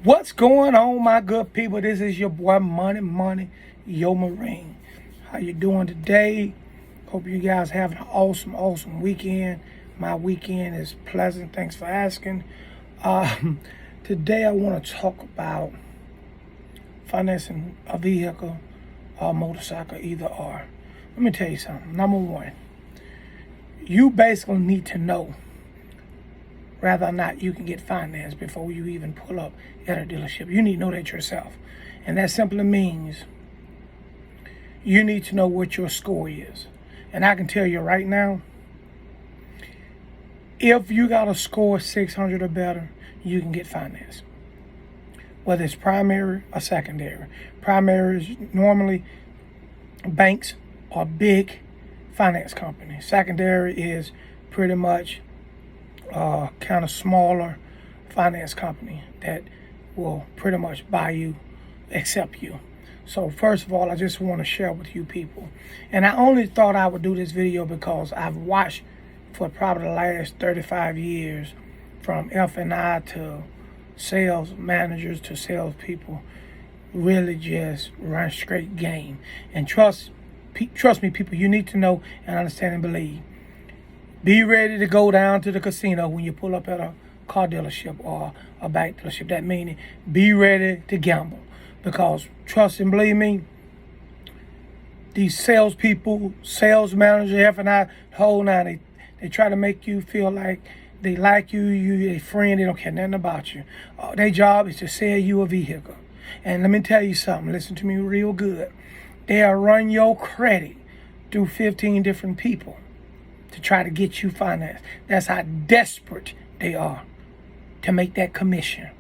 What's going on, my good people? This is your boy Money, Yo Marine. How you doing today? Hope you guys have an awesome weekend. My weekend is pleasant. Thanks for asking. Today I want to talk about financing a vehicle or motorcycle, either or. Let me tell you something. Number one, you basically need to know whether or not you can get financed before you even pull up at a dealership. You need to know that yourself. And that simply means you need to know what your score is. And I can tell you right now, if you got a score 600 or better, you can get financed. Whether it's primary or secondary. Primary is normally banks or big finance companies. Secondary is pretty much kind of smaller finance company that will pretty much buy you, accept you. So first of all, I just want to share with you people. And I only thought I would do this video because I've watched for probably the last 35 years from F&I to sales managers to sales people really just run straight game. And trust me, people, you need to know and understand and believe. Be ready to go down to the casino when you pull up at a car dealership or a bank dealership. That meaning, be ready to gamble. Because trust and believe me, these salespeople, sales manager, F&I, the whole nine, they try to make you feel like they like you, their friend, they don't care nothing about you. Their job is to sell you a vehicle. And let me tell you something, listen to me real good. They'll run your credit through 15 different people to try to get you financed. That's how desperate they are to make that commission.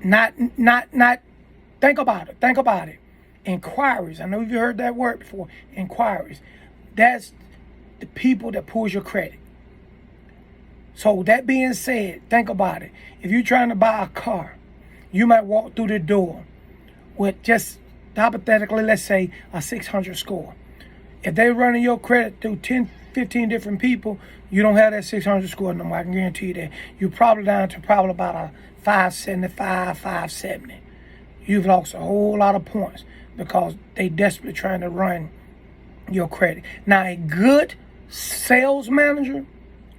Not. Think about it. Inquiries. I know you've heard that word before. Inquiries. That's the people that pulls your credit. So that being said, think about it. If you're trying to buy a car, you might walk through the door with just hypothetically, let's say a 600 score. If they're running your credit through 10, 15 different people, you don't have that 600 score no more. I can guarantee you that. You're probably down to probably about a 575, 570. You've lost a whole lot of points because they desperately trying to run your credit. Now, a good sales manager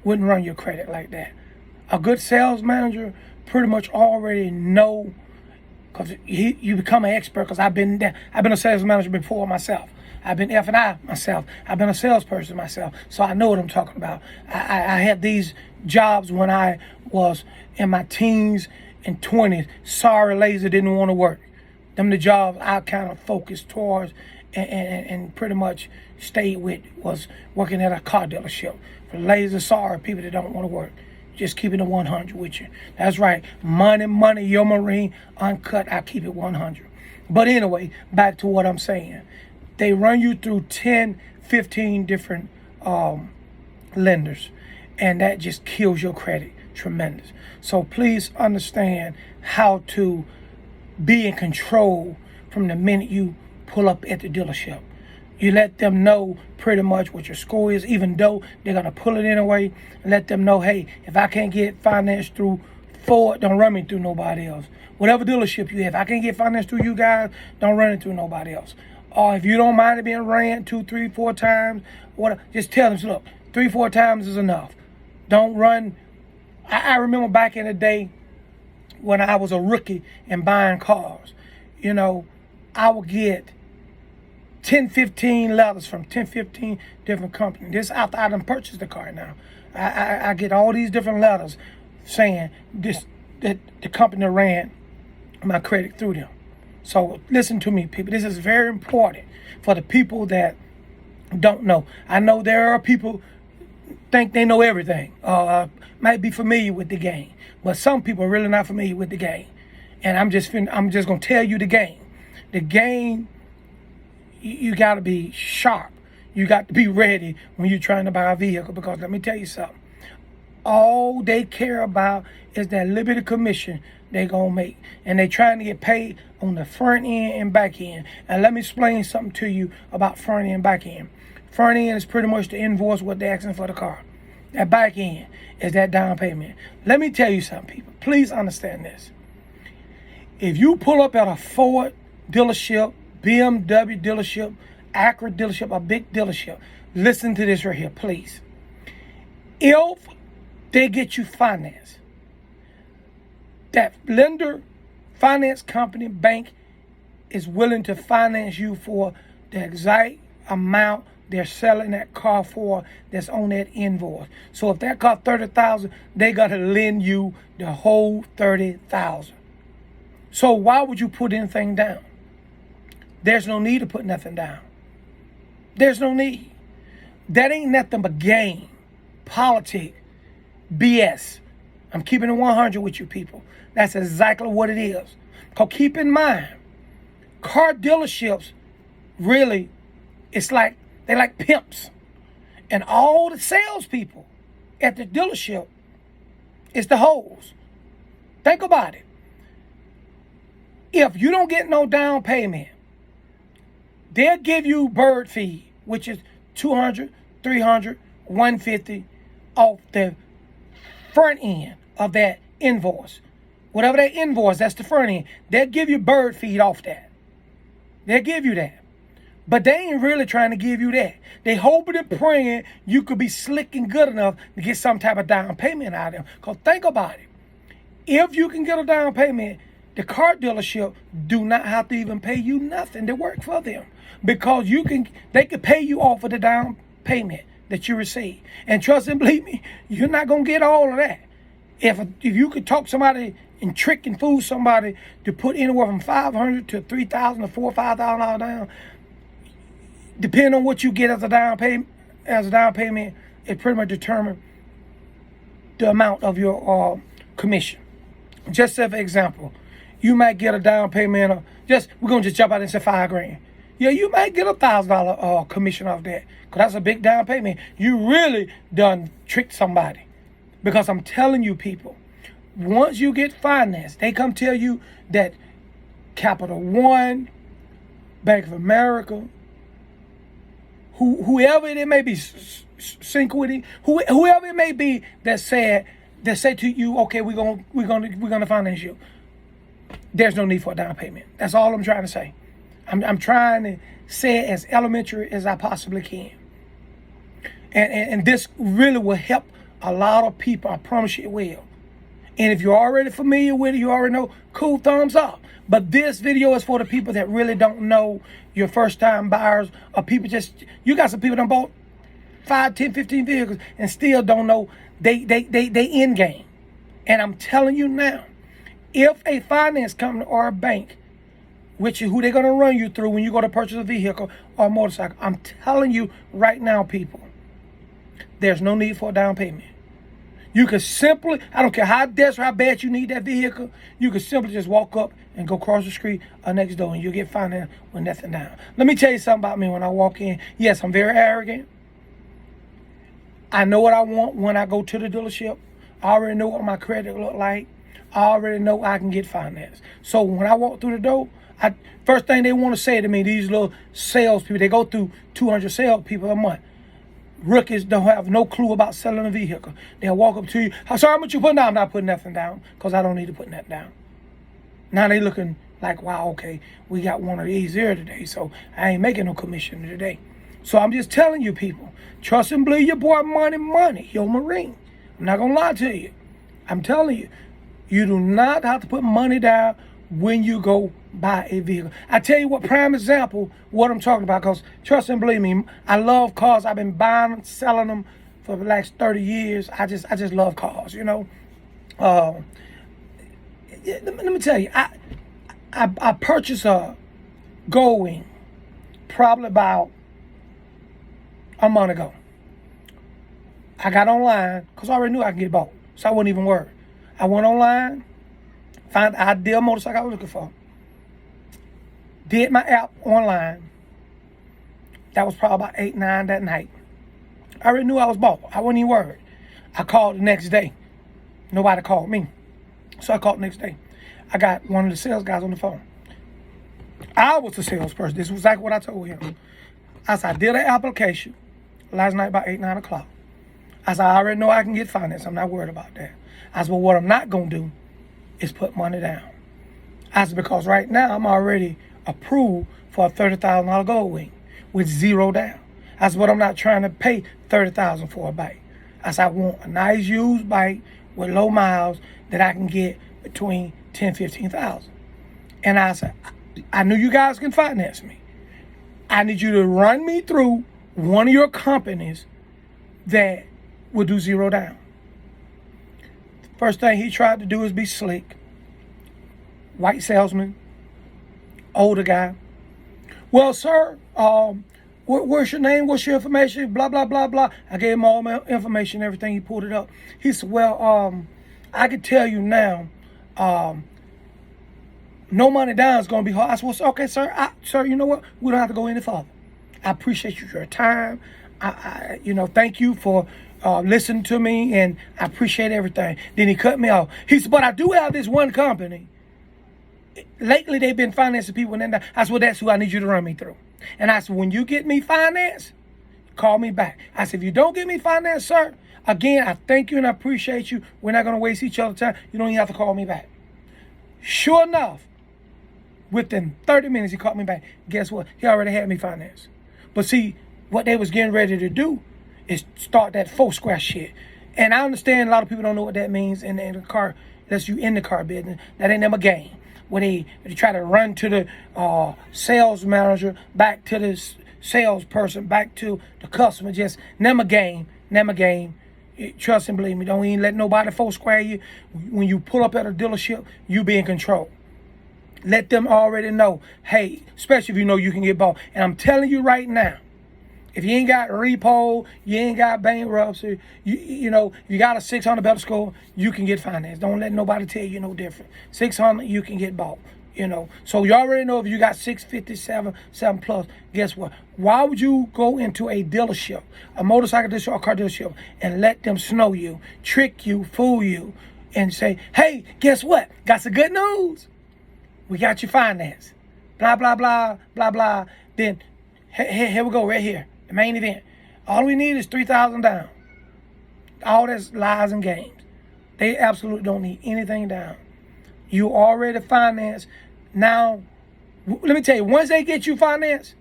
wouldn't run your credit like that. A good sales manager pretty much already know, because you become an expert, because I've been a sales manager before myself. I've been F&I myself. I've been a salesperson myself. So I know what I'm talking about. I had these jobs when I was in my teens and 20s. Sorry, laser didn't want to work. Them the jobs I kind of focused towards and pretty much stayed with was working at a car dealership. For laser, sorry, people that don't want to work. Just keeping it 100 with you. That's right. Money, Yo Marine, uncut. I keep it 100. But anyway, back to what I'm saying. They run you through 10, 15 different lenders. And that just kills your credit. Tremendous. So please understand how to be in control from the minute you pull up at the dealership. You let them know pretty much what your score is, even though they're going to pull it anyway. And let them know, hey, if I can't get financed through Ford, don't run me through nobody else. Whatever dealership you have, if I can't get financed through you guys, don't run it through nobody else. Or if you don't mind it being ran 2, 3, 4 times, just tell them, look, 3, 4 times is enough. Don't run. I remember back in the day when I was a rookie and buying cars, I would get 10, 15 letters from 10, 15 different companies. This after I done purchased the car now. I get all these different letters saying that the company ran my credit through them. So listen to me, people. This is very important for the people that don't know. I know there are people think they know everything. Might be familiar with the game, but some people are really not familiar with the game. And I'm just gonna tell you the game. The game, you got to be sharp. You got to be ready when you're trying to buy a vehicle, because let me tell you something. All they care about is that little bit of commission they gonna make, and they trying to get paid on the front end and back end. And let me explain something to you about front end and back end. Front end is pretty much the invoice, what they're asking for the car. That back end is that down payment. Let me tell you something, people. Please understand this. If you pull up at a Ford dealership, BMW dealership, Acura dealership, a big dealership, listen to this right here, please. If they get you finance, that lender, finance company, bank is willing to finance you for the exact amount they're selling that car for that's on that invoice. So if that car $30,000, they got to lend you the whole $30,000. So why would you put anything down? There's no need to put nothing down. There's no need. That ain't nothing but game, politics, BS. I'm keeping it 100 with you people. That's exactly what it is. Because keep in mind, car dealerships really, they're like pimps. And all the salespeople at the dealership is the hoes. Think about it. If you don't get no down payment, they'll give you bird fee, which is $200, $300, $150 off the front end of that invoice. Whatever that invoice, that's the front end. They'll give you bird feed off that. They'll give you that. But they ain't really trying to give you that. They hoping and praying you could be slick and good enough to get some type of down payment out of them. Because think about it. If you can get a down payment, the car dealership do not have to even pay you nothing to work for them. Because they can pay you off of the down payment that you receive. And trust and believe me, you're not going to get all of that. If you could talk somebody and trick and fool somebody to put anywhere from $500 to $3,000 to $4,000 or $5,000 down, depending on what you get as a down payment, it pretty much determines the amount of your commission. Just as an example, you might get a down payment of we're gonna just jump out and say $5,000. Yeah, you might get a $1,000 commission off that, because that's a big down payment. You really done tricked somebody. Because I'm telling you people, once you get financed, they come tell you that Capital One, Bank of America, whoever it may be, Synchrony, whoever it may be that say to you, okay, we're gonna finance you. There's no need for a down payment. That's all I'm trying to say. I'm trying to say it as elementary as I possibly can. And this really will help a lot of people. I promise you it will. And if you're already familiar with it, you already know, cool, thumbs up. But this video is for the people that really don't know, your first time buyers, or people you got some people that bought 5, 10, 15 vehicles and still don't know they end game. And I'm telling you now, if a finance company or a bank, which is who they're going to run you through when you go to purchase a vehicle or a motorcycle, I'm telling you right now, people, there's no need for a down payment. You can simply, I don't care how desperate, how bad you need that vehicle, you can simply just walk up and go across the street or next door and you'll get financed with nothing down. Let me tell you something about me when I walk in. Yes, I'm very arrogant. I know what I want when I go to the dealership. I already know what my credit look like. I already know I can get financed. So when I walk through the door, first thing they want to say to me, these little salespeople, they go through 200 salespeople a month. Rookies don't have no clue about selling a vehicle. They'll walk up to you. Sorry, how much you putting down? I'm not putting nothing down because I don't need to put nothing down. Now they looking like, wow, okay, we got one of these here today, so I ain't making no commission today. So I'm just telling you people, trust and believe your boy money, your Marine. I'm not going to lie to you. I'm telling you, you do not have to put money down when you go buy a vehicle. I tell you what, prime example, what I'm talking about, because trust and believe me, I love cars. I've been buying them, selling them for the last 30 years. I just love cars, you know. Let me tell you, I purchased a Goldwing probably about a month ago. I got online because I already knew I could get bought, so I wasn't even worried. I went online, found the ideal motorcycle I was looking for, did my app online. That was probably about 8, 9 that night. I already knew I was bought. I wasn't even worried. I called the next day. Nobody called me. So I called the next day. I got one of the sales guys on the phone. I was the salesperson. This was exactly what I told him. I said, I did an application last night about 8, 9 o'clock. I said, I already know I can get finance. I'm not worried about that. I said, well, what I'm not going to do is put money down. I said, because right now I'm already approved for a $30,000 gold wing with zero down. I said, but I'm not trying to pay $30,000 for a bike. I said, I want a nice used bike with low miles that I can get between $10,000 and $15,000. And I said, I knew you guys can finance me. I need you to run me through one of your companies that will do zero down. First thing he tried to do is be slick. White salesman, older guy. Well, sir, what's your name? What's your information? Blah, blah, blah, blah. I gave him all my information, everything. He pulled it up. He said, well, I can tell you now, no money down is going to be hard. I said, well, okay, sir. Sir, you know what? We don't have to go any further. I appreciate your time. Thank you for listening to me, and I appreciate everything. Then he cut me off. He said, but I do have this one company. Lately, they've been financing people. And then I said, well, that's who I need you to run me through. And I said, when you get me financed, call me back. I said, if you don't get me financed, sir, again, I thank you and I appreciate you. We're not going to waste each other's time. You don't even have to call me back. Sure enough, within 30 minutes, he called me back. Guess what? He already had me financed. But see, what they was getting ready to do is start that Foursquare shit. And I understand a lot of people don't know what that means in the car, unless you in the car business. That ain't them a game. Where they try to run to the sales manager, back to the salesperson, back to the customer. Just never game. Trust and believe me. Don't even let nobody Foursquare you. When you pull up at a dealership, you be in control. Let them already know, hey, especially if you know you can get bought. And I'm telling you right now, if you ain't got repo, you ain't got bankruptcy, if you got a 600 better score, you can get financed. Don't let nobody tell you no different. 600, you can get bought. So you already know if you got 657, 7 plus, guess what? Why would you go into a dealership, a motorcycle dealership or car dealership, and let them snow you, trick you, fool you, and say, hey, guess what? Got some good news. We got you financed. Blah, blah, blah, blah, blah. Then, here we go, right here. The main event. All we need is $3,000 down. All that's lies and games. They absolutely don't need anything down. You already financed. Now, let me tell you, once they get you financed,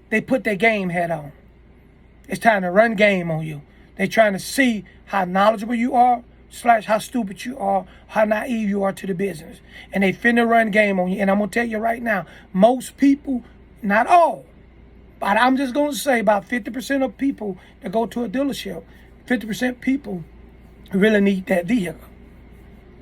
they put their game hat on. It's time to run game on you. They're trying to see how knowledgeable you are, / how stupid you are, how naive you are to the business. And they finna run game on you. And I'm going to tell you right now, most people, not all, but I'm just going to say about 50% of people that go to a dealership, 50% people really need that vehicle.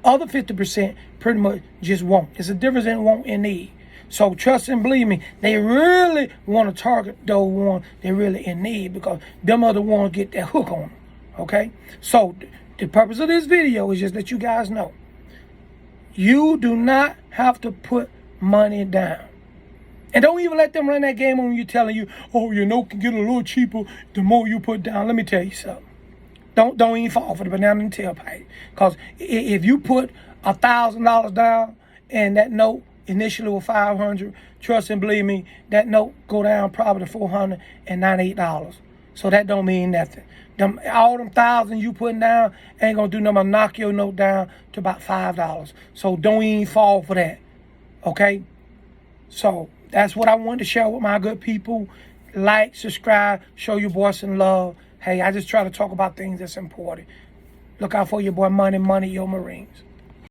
Other 50% pretty much just won't. It's a difference in want and need. So trust and believe me, they really want to target those ones they're really in need, because them other ones get that hook on them. Okay? So the purpose of this video is just that you guys know, you do not have to put money down. And don't even let them run that game on you telling you, oh, can get a little cheaper the more you put down. Let me tell you something. Don't even fall for the banana and tailpipe. Because if you put $1,000 down and that note initially was $500, trust and believe me, that note go down probably to $498. So that don't mean nothing. All them thousand you putting down ain't gonna do nothing but knock your note down to about $5. So don't even fall for that. Okay? So that's what I wanted to share with my good people. Like, subscribe, show your boy some love. Hey, I just try to talk about things that's important. Look out for your boy Money, your Marines.